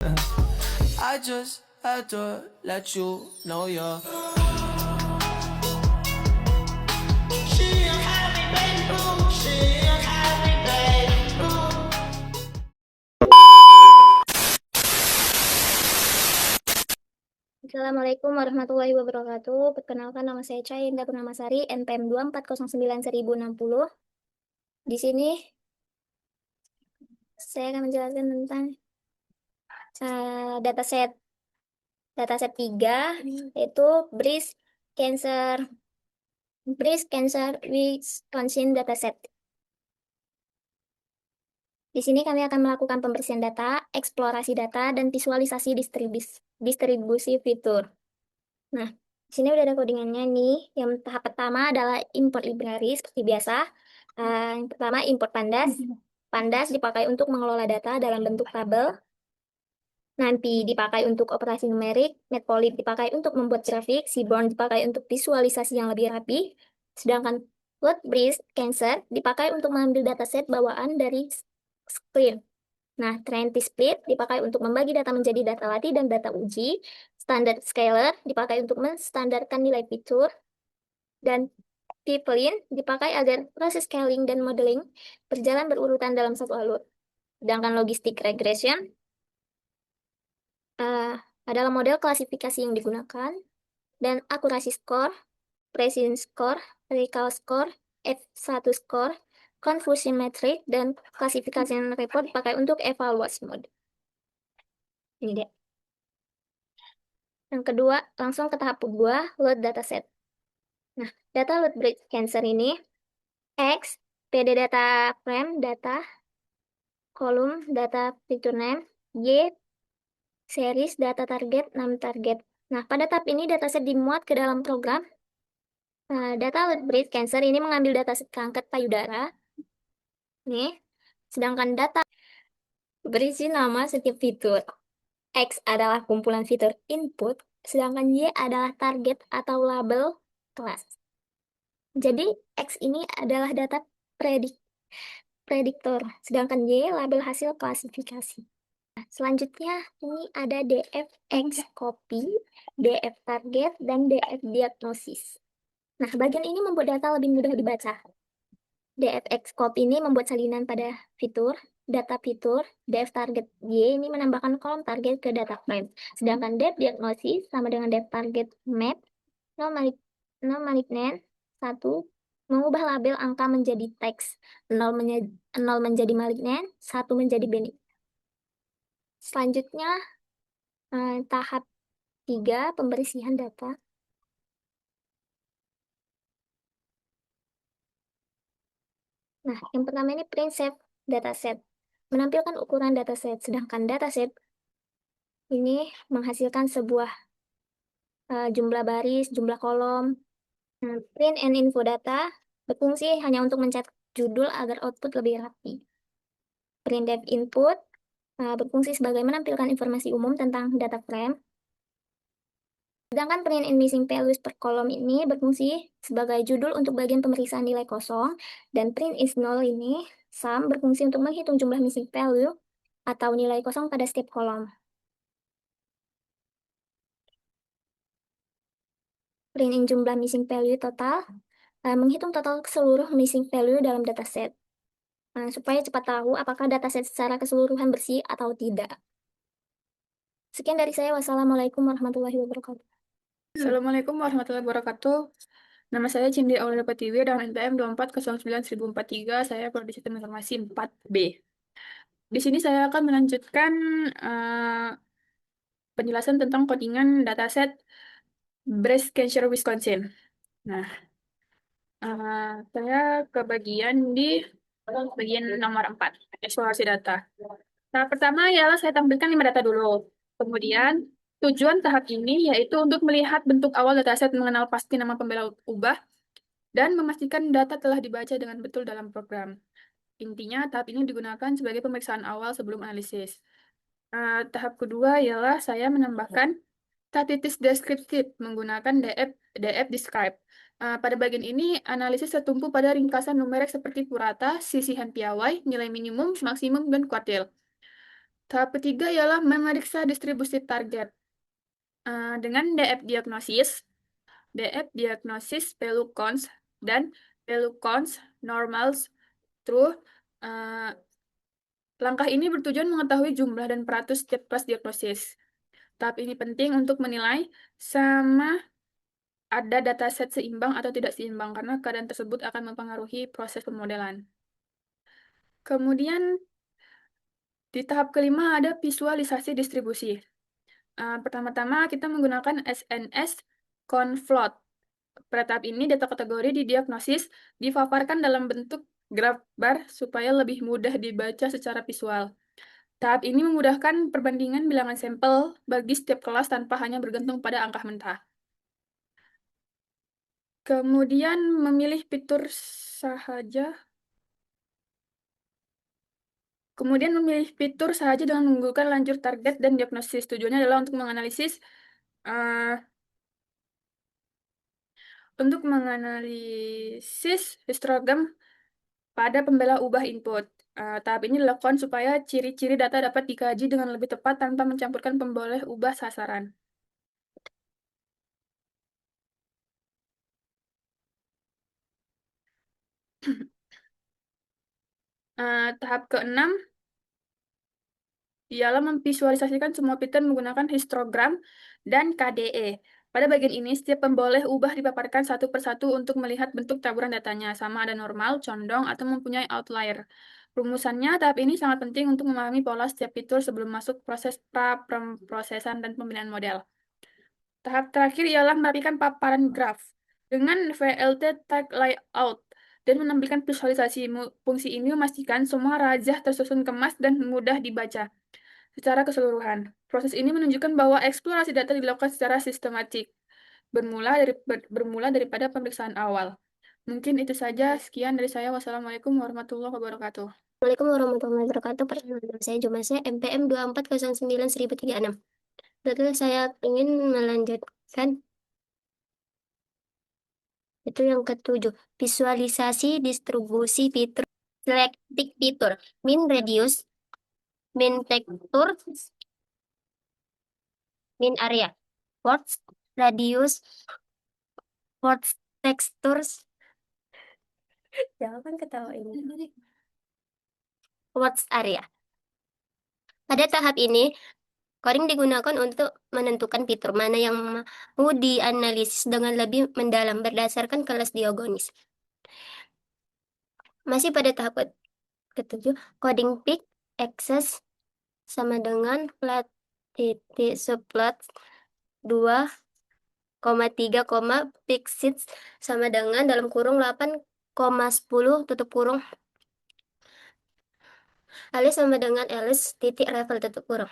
I just had to let you know you're Assalamualaikum warahmatullahi wabarakatuh. Perkenalkan, nama saya Chai Indah Purnamasari, NPM 2409160. Di sini saya akan menjelaskan tentang dataset dataset 3, yaitu Breast Cancer Wisconsin Dataset. Di sini kami akan melakukan pembersihan data, eksplorasi data, dan visualisasi distribusi fitur. Nah, di sini udah ada codingannya nih. Yang tahap pertama adalah import library seperti biasa. Yang pertama import pandas. Pandas dipakai untuk mengelola data dalam bentuk tabel. Nanti dipakai untuk operasi numerik. Matplotlib dipakai untuk membuat grafik. Seaborn dipakai untuk visualisasi yang lebih rapi. Sedangkan Breast Cancer dipakai untuk mengambil dataset bawaan dari screen. Nah, Trend Split dipakai untuk membagi data menjadi data latih dan data uji. Standard Scaler dipakai untuk menstandarkan nilai fitur. Dan Pipeline dipakai agar proses scaling dan modeling berjalan berurutan dalam satu alur. Sedangkan Logistic Regression adalah model klasifikasi yang digunakan. Dan Accuracy Score, Precision Score, Recall Score, F1 Score, Confusion Metric, dan Classification Report dipakai untuk evaluasi mode. Ini deh. Yang kedua, langsung ke tahap kedua, load dataset. Nah, data load breast cancer ini, X, PD data frame, data, kolom, data feature name, Y, series, data target, nama target. Nah, pada tahap ini dataset dimuat ke dalam program. Data load breast cancer ini mengambil dataset kanker payudara. Nih, sedangkan data berisi nama setiap fitur. X adalah kumpulan fitur input, sedangkan Y adalah target atau label kelas. Jadi, X ini adalah data prediktor, sedangkan Y label hasil klasifikasi. Nah, selanjutnya, ini ada DFX copy, DF target, dan DF diagnosis. Nah, bagian ini membuat data lebih mudah dibaca. DFX copy ini membuat salinan pada fitur, data fitur. DF target Y ini menambahkan kolom target ke data frame. Sedangkan DF diagnosis sama dengan DF target map, no malignant, 1, mengubah label angka menjadi teks, 0 menjadi malignan, 1 menjadi benign. Selanjutnya, tahap 3, pembersihan data. Nah, yang pertama ini print save dataset. Menampilkan ukuran dataset, sedangkan dataset ini menghasilkan sebuah jumlah baris, jumlah kolom. Print and info data berfungsi hanya untuk mencetak judul agar output lebih rapi. Print dev input berfungsi sebagai menampilkan informasi umum tentang data frame. Sedangkan print and missing values per kolom ini berfungsi sebagai judul untuk bagian pemeriksaan nilai kosong, dan print is null ini sum berfungsi untuk menghitung jumlah missing value atau nilai kosong pada setiap kolom. Print in jumlah missing value total menghitung total seluruh missing value dalam dataset. Supaya cepat tahu apakah dataset secara keseluruhan bersih atau tidak. Sekian dari saya. Wassalamualaikum warahmatullahi wabarakatuh. Assalamualaikum warahmatullahi wabarakatuh. Nama saya Cindy Aulia Pertiwi dengan NPM 2409043. Saya Prodi Sistem Informasi 4B. Di sini saya akan melanjutkan penjelasan tentang codingan dataset Breast Cancer Wisconsin. Nah, saya ke bagian nomor 4, eksplorasi data. Tahap pertama ialah saya tampilkan 5 data dulu. Kemudian, tujuan tahap ini yaitu untuk melihat bentuk awal dataset, mengenal pasti nama pembela ubah, dan memastikan data telah dibaca dengan betul dalam program. Intinya, tahap ini digunakan sebagai pemeriksaan awal sebelum analisis. Tahap kedua ialah saya menambahkan statistics descriptive menggunakan DF describe. Pada bagian ini, analisis tertumpu pada ringkasan numerik seperti purata, sisihan piawai, nilai minimum, maksimum, dan kuartil. Tahap ketiga ialah memeriksa distribusi target. Dengan DF diagnosis PeluCons dan PeluCons normals true. Langkah ini bertujuan mengetahui jumlah dan peratus setiap kelas diagnosis. Tahap ini penting untuk menilai sama ada dataset seimbang atau tidak seimbang, karena keadaan tersebut akan mempengaruhi proses pemodelan. Kemudian, di tahap kelima ada visualisasi distribusi. Pertama-tama kita menggunakan SNS Confloat. Pada tahap ini, data kategori di diagnosis dipaparkan dalam bentuk graf bar supaya lebih mudah dibaca secara visual. Tahap ini memudahkan perbandingan bilangan sampel bagi setiap kelas tanpa hanya bergantung pada angka mentah. Kemudian memilih fitur sahaja. Kemudian memilih fitur sahaja dengan menggugurkan lanjut target dan diagnosis. Tujuannya adalah untuk menganalisis histogram pada pembela ubah input. Tahap ini dilakukan supaya ciri-ciri data dapat dikaji dengan lebih tepat tanpa mencampurkan pemboleh ubah sasaran. Tahap keenam ialah memvisualisasikan semua fitur menggunakan histogram dan KDE. Pada bagian ini, setiap pemboleh ubah dipaparkan satu persatu untuk melihat bentuk taburan datanya, sama ada normal, condong, atau mempunyai outlier. Rumusannya, tahap ini sangat penting untuk memahami pola setiap fitur sebelum masuk proses pra-prosesan dan pembinaan model. Tahap terakhir ialah merapikan paparan graf dengan VLT tag layout dan menampilkan visualisasi. Fungsi ini memastikan semua rajah tersusun kemas dan mudah dibaca secara keseluruhan. Proses ini menunjukkan bahwa eksplorasi data dilakukan secara sistematik, bermula daripada pemeriksaan awal. Mungkin itu saja. Sekian dari saya. Wassalamualaikum warahmatullahi wabarakatuh. Assalamualaikum warahmatullahi wabarakatuh. Perkenalkan nama saya Jumasya, MPM 2409-1036. Lalu saya ingin melanjutkan itu yang ketujuh, visualisasi distribusi fitur, selecting fitur, min radius, min texture, min area, words, radius, words, textures, jangan ketawa ini, words area. Pada tahap ini, coding digunakan untuk menentukan fitur mana yang mau dianalisis dengan lebih mendalam berdasarkan kelas diagonis. Masih pada tahap ketujuh, coding peak access sama dengan flat titik subplot 2,3, peak seats sama dengan dalam kurung 8,10 tutup kurung alias sama dengan alias titik level tutup kurung.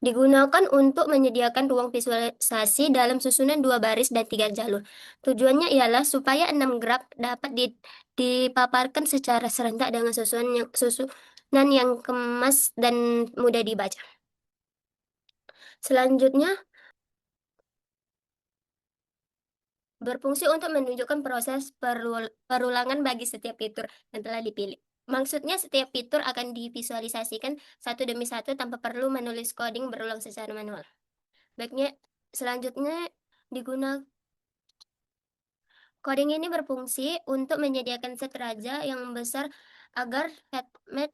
Digunakan untuk menyediakan ruang visualisasi dalam susunan 2 baris dan 3 jalur. Tujuannya ialah supaya 6 graf dapat dipaparkan secara serentak dengan susunan yang kemas dan mudah dibaca. Selanjutnya, berfungsi untuk menunjukkan proses perulangan bagi setiap fitur yang telah dipilih. Maksudnya setiap fitur akan divisualisasikan satu demi satu tanpa perlu menulis coding berulang secara manual. Baiknya, selanjutnya digunakan coding ini berfungsi untuk menyediakan set raja yang besar agar headmap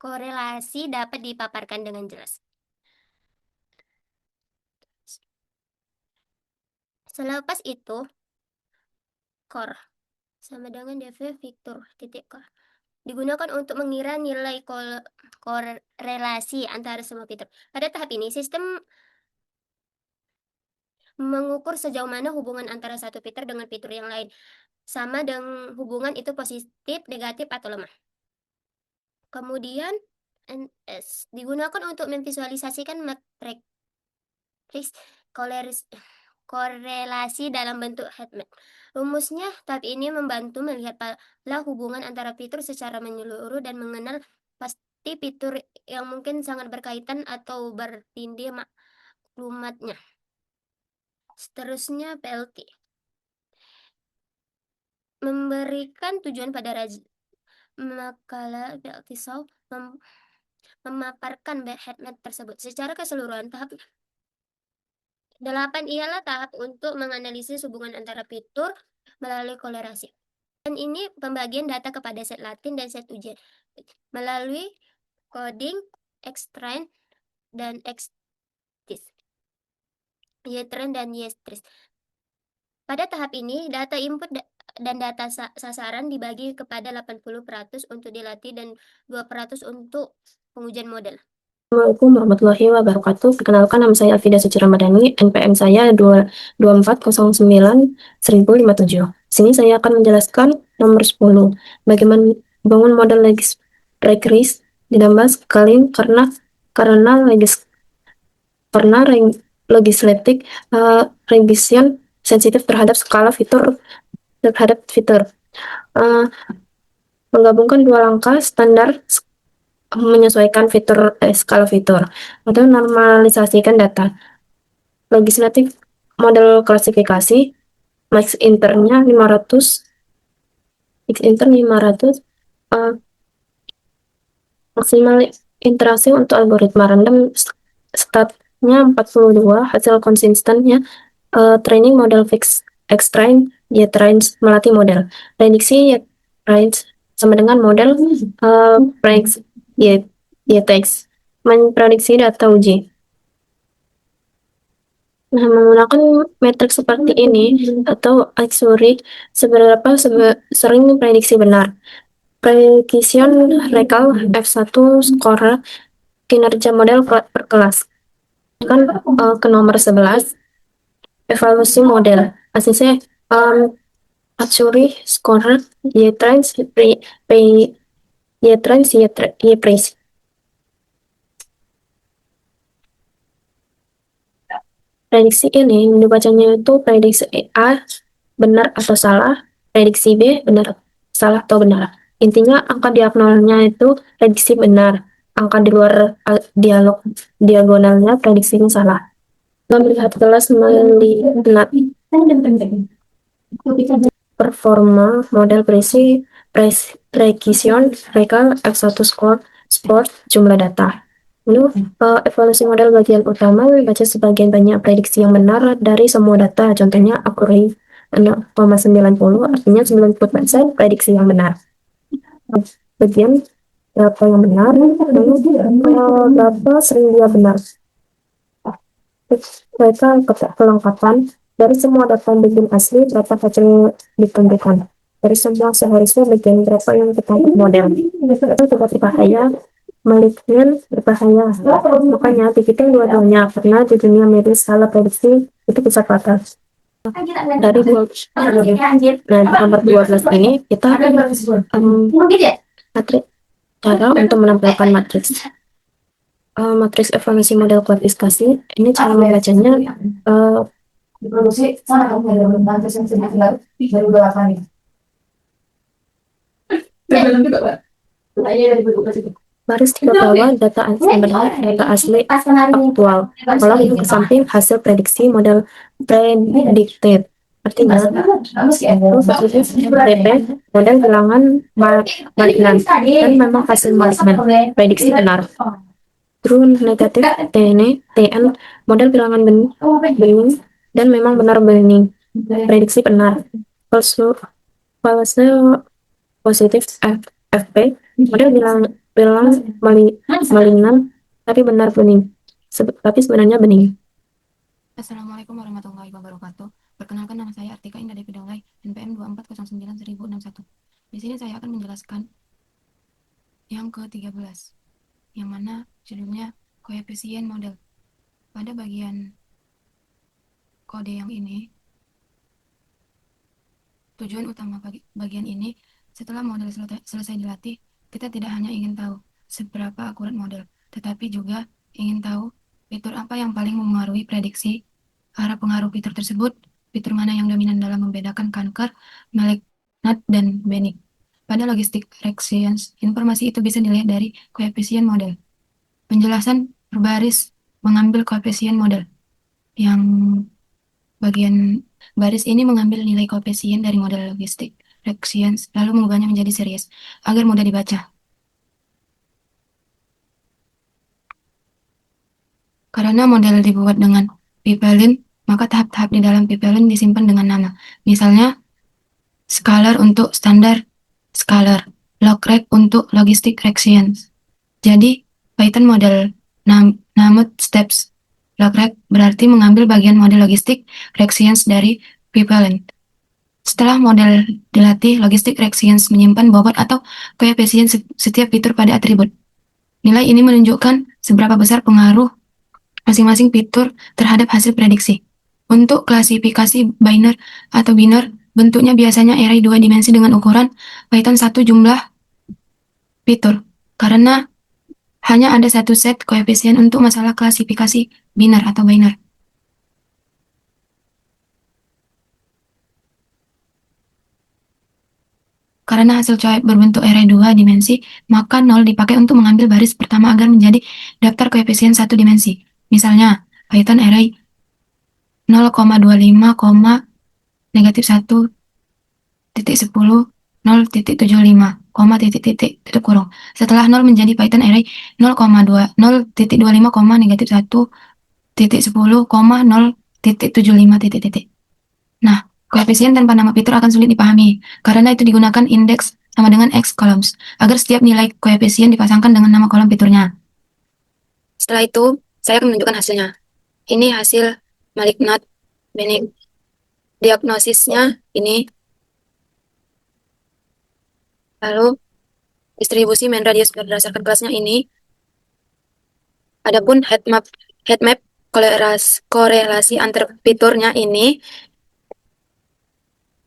korelasi dapat dipaparkan dengan jelas. Selepas itu, core sama dengan dv Victor titik core digunakan untuk mengira nilai korelasi antara semua fitur. Pada tahap ini, sistem mengukur sejauh mana hubungan antara satu fitur dengan fitur yang lain, sama dengan hubungan itu positif, negatif, atau lemah. Kemudian, NS digunakan untuk memvisualisasikan matriks korelasi dalam bentuk heatmap. Rumusnya, tahap ini membantu melihat pola hubungan antara fitur secara menyeluruh dan mengenal pasti fitur yang mungkin sangat berkaitan atau bertindih maklumatnya. Seterusnya, PLT memberikan tujuan pada makalah Beltisau memaparkan headmap tersebut. Secara keseluruhan, tahap 8 ialah tahap untuk menganalisis hubungan antara fitur melalui kolerasi. Dan ini pembagian data kepada set latin dan set ujian melalui coding, extrain, dan extis, ytrain dan yestris. Pada tahap ini, data input dan data sasaran dibagi kepada 80% untuk dilatih dan 2% untuk pengujian model. Assalamualaikum warahmatullahi wabarakatuh. Perkenalkan, nama saya Alfida Suci Ramadhani, NPM saya 2409-1057. Sini saya akan menjelaskan nomor 10. Bagaimana bangun model regis ditambah sekali karena legislatif revision sensitif terhadap skala fitur menggabungkan dua langkah standar menyesuaikan fitur skala fitur atau normalisasikan data. Legislatif model klasifikasi max internya 500 maksimal interaksi untuk algoritma random statnya 42, hasil konsistennya training model fix extrain ytrain melatih model prediksi ytrain sama dengan model teks memprediksi data uji. Nah, menggunakan metrik seperti ini atau Axuri seberapa sering prediksi benar. Precision recall F1 skor kinerja model per kelas. Kan ke nomor 11 evaluasi model. ACC Axuri skor ytrain ypraise. Prediksi ini dibacanya itu prediksi A benar atau salah, prediksi B benar, salah atau benar. Intinya angka diagonalnya itu prediksi benar, angka di luar diagonalnya prediksinya salah. Melihat kelas melihat performa model precision recall F1 sport jumlah data. Lalu evaluasi model bagian utama membaca sebagian banyak prediksi yang benar dari semua data. Contohnya accuracy 0,90, artinya 90% prediksi yang benar. Bagian data yang benar, lalu data sering dia benar. Mereka kelengkapan dari semua data bagian asli, berapa hasil ditunjukkan. Dari semua seharusnya bagian berapa yang kita model. Itu tidak berbahaya. Malignant berbahaya, makanya dibikin dua-duanya karena di dunia medis salah prediksi itu bisa fatal. Dari nomor 12 ini kita cara untuk menampilkan matriks evaluasi model kuantifikasi. Ini cara membacanya baris di bawah data asli aktual, kolom ke samping hasil prediksi model predicted. Artinya DP model bilangan malignan dan memang hasil malignan prediksi benar. True negatif TN model bilangan bening dan memang benar bening prediksi benar. False positif FP model bilang malignan tapi benar bening, tapi sebenarnya bening. Assalamualaikum warahmatullahi wabarakatuh. Perkenalkan, nama saya Artika Indah Devi Daulay, NPM 2409-1061. Di sini saya akan menjelaskan yang ke-13, yang mana judulnya koefisien model. Pada bagian kode yang ini, tujuan utama bagian ini, setelah model selesai dilatih, kita tidak hanya ingin tahu seberapa akurat model, tetapi juga ingin tahu fitur apa yang paling memengaruhi prediksi, arah pengaruh fitur tersebut, fitur mana yang dominan dalam membedakan kanker, malignant, dan benign. Pada logistic regressions, informasi itu bisa dilihat dari koefisien model. Penjelasan berbaris mengambil koefisien model. Yang bagian baris ini mengambil nilai koefisien dari model logistik. reactions, lalu mengubahnya menjadi series agar mudah dibaca. Karena model dibuat dengan pipeline, maka tahap-tahap di dalam pipeline disimpan dengan nama. Misalnya, scalar untuk standar scalar, logreg untuk logistic reactions. Jadi, Python model named steps logreg berarti mengambil bagian model logistic reactions dari pipeline. Setelah model dilatih, logistic reactions menyimpan bobot atau koefisien setiap fitur pada atribut. Nilai ini menunjukkan seberapa besar pengaruh masing-masing fitur terhadap hasil prediksi. Untuk klasifikasi binary atau biner, bentuknya biasanya array 2 dimensi dengan ukuran Python 1 jumlah fitur. Karena hanya ada satu set koefisien untuk masalah klasifikasi binar atau binary. Karena hasil coib berbentuk array 2 dimensi, maka 0 dipakai untuk mengambil baris pertama agar menjadi daftar koefisien 1 dimensi. Misalnya, Python array 0,25, negatif 1, titik 10, 0,75, titik kurung. Setelah 0 menjadi Python array 0,25, negatif 1, titik 10, 0,75, titik. Nah, koefisien tanpa nama fitur akan sulit dipahami, karena itu digunakan indeks sama dengan X columns, agar setiap nilai koefisien dipasangkan dengan nama kolom fiturnya. Setelah itu, saya akan menunjukkan hasilnya. Ini hasil Malignant Benign. Diagnosisnya ini. Lalu, distribusi main radius berdasarkan kelasnya ini. Adapun headmap korelasi antar fiturnya ini.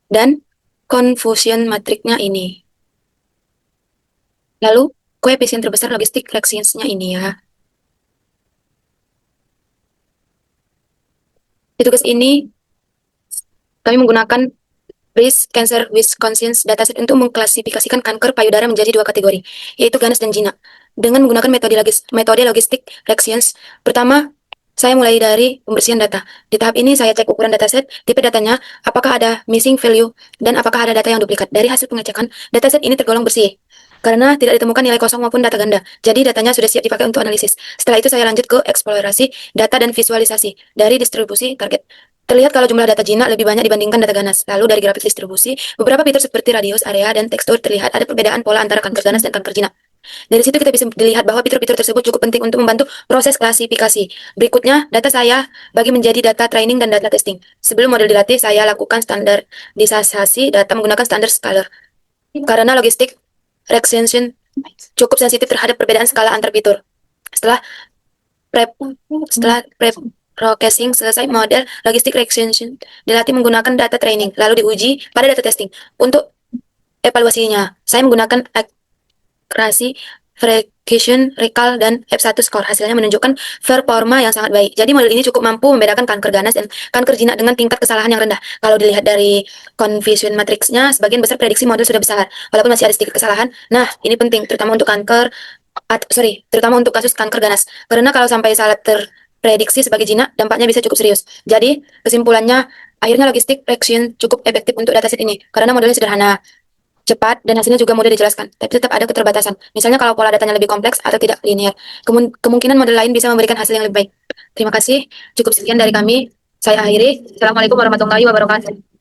Dan confusion matriknya ini. Lalu, koefisien terbesar logistic reactions-nya ini ya. Di tugas ini, kami menggunakan breast cancer Wisconsin dataset untuk mengklasifikasikan kanker payudara menjadi 2 kategori, yaitu ganas dan jinak. Dengan menggunakan metode logistic reactions, pertama, saya mulai dari pembersihan data. Di tahap ini saya cek ukuran dataset, tipe datanya, apakah ada missing value, dan apakah ada data yang duplikat. Dari hasil pengecekan, dataset ini tergolong bersih, karena tidak ditemukan nilai kosong maupun data ganda. Jadi datanya sudah siap dipakai untuk analisis. Setelah itu saya lanjut ke eksplorasi data dan visualisasi dari distribusi target. Terlihat kalau jumlah data jinak lebih banyak dibandingkan data ganas. Lalu dari grafik distribusi, beberapa fitur seperti radius, area, dan tekstur terlihat ada perbedaan pola antara kanker ganas dan kanker jinak. Dari situ kita bisa dilihat bahwa fitur-fitur tersebut cukup penting untuk membantu proses klasifikasi. Berikutnya, data saya bagi menjadi data training dan data testing. Sebelum model dilatih, saya lakukan standarisasi data menggunakan standar scalar. Karena logistic reactions cukup sensitif terhadap perbedaan skala antar fitur. Setelah processing selesai, model logistic reactions dilatih menggunakan data training, lalu diuji pada data testing. Untuk evaluasinya, saya menggunakan accuracy, precision, recall, dan F1 score. Hasilnya menunjukkan performa yang sangat baik. Jadi model ini cukup mampu membedakan kanker ganas dan kanker jinak dengan tingkat kesalahan yang rendah. Kalau dilihat dari confusion matrixnya, sebagian besar prediksi model sudah besar, walaupun masih ada sedikit kesalahan. Nah, ini penting, terutama untuk terutama untuk kasus kanker ganas. Karena kalau sampai salah terprediksi sebagai jinak, dampaknya bisa cukup serius. Jadi, kesimpulannya, akhirnya logistic reaction cukup efektif untuk dataset ini, karena modelnya sederhana, cepat, dan hasilnya juga mudah dijelaskan, tapi tetap ada keterbatasan. Misalnya kalau pola datanya lebih kompleks atau tidak linear, kemungkinan model lain bisa memberikan hasil yang lebih baik. Terima kasih, cukup sekian dari kami. Saya akhiri. Assalamualaikum warahmatullahi wabarakatuh.